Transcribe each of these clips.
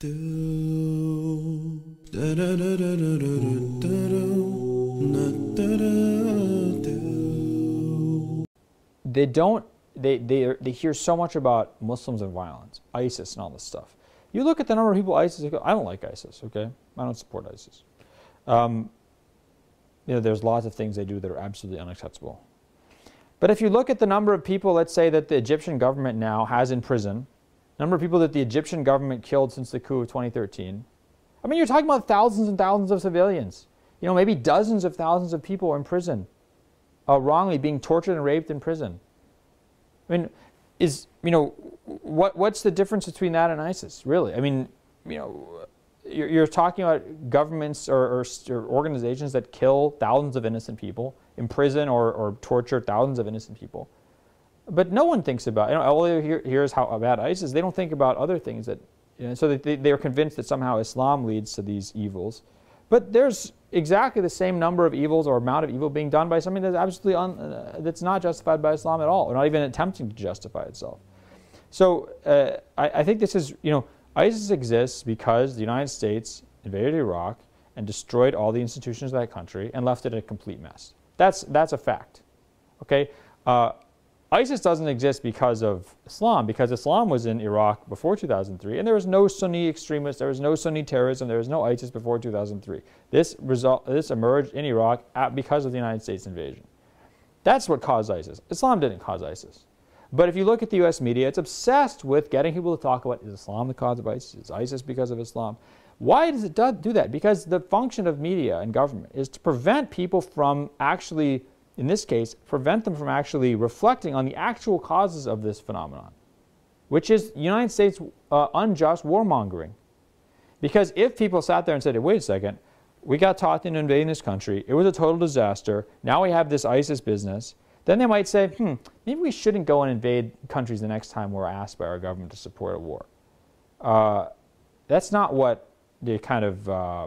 They hear so much about Muslims and violence, ISIS and all this stuff. You look at the number of people ISIS, I don't like ISIS, okay? I don't support ISIS. There's lots of things they do that are absolutely unacceptable. But if you look at the number of people, let's say, that the Egyptian government now has in prison, number of people that the Egyptian government killed since the coup of 2013, I mean, you're talking about thousands and thousands of civilians. Maybe dozens of thousands of people in prison, wrongly being tortured and raped in prison. I mean, what's the difference between that and ISIS, really? I mean, you're talking about governments or organizations that kill thousands of innocent people, imprison or torture thousands of innocent people. But no one thinks about, all they hear is how bad ISIS. They don't think about other things that, so they're convinced that somehow Islam leads to these evils. But there's exactly the same number of evils or amount of evil being done by something that's absolutely that's not justified by Islam at all, or not even attempting to justify itself. So I think this is, ISIS exists because the United States invaded Iraq and destroyed all the institutions of that country and left it in a complete mess. That's a fact. Okay. ISIS doesn't exist because of Islam, because Islam was in Iraq before 2003, and there was no Sunni extremists, there was no Sunni terrorism, there was no ISIS before 2003. This emerged in Iraq because of the United States invasion. That's what caused ISIS. Islam didn't cause ISIS. But if you look at the U.S. media, it's obsessed with getting people to talk about, is Islam the cause of ISIS? Is ISIS because of Islam? Why does it do that? Because the function of media and government is to prevent people from actually, in this case, prevent them from actually reflecting on the actual causes of this phenomenon, which is United States unjust warmongering. Because if people sat there and said, wait a second, we got talked into invading this country, it was a total disaster, now we have this ISIS business, then they might say, maybe we shouldn't go and invade countries the next time we're asked by our government to support a war. That's not what the kind of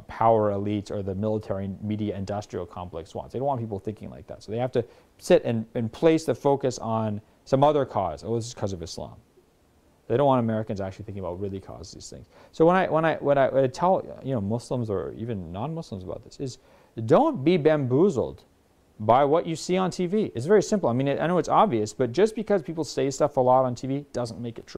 power elites or the military media industrial complex wants. They don't want people thinking like that. So they have to sit and place the focus on some other cause. Oh, this is because of Islam. They don't want Americans actually thinking about what really causes these things. So when I tell Muslims or even non-Muslims about this is, don't be bamboozled by what you see on TV. It's very simple. I mean, I know it's obvious, but just because people say stuff a lot on TV doesn't make it true.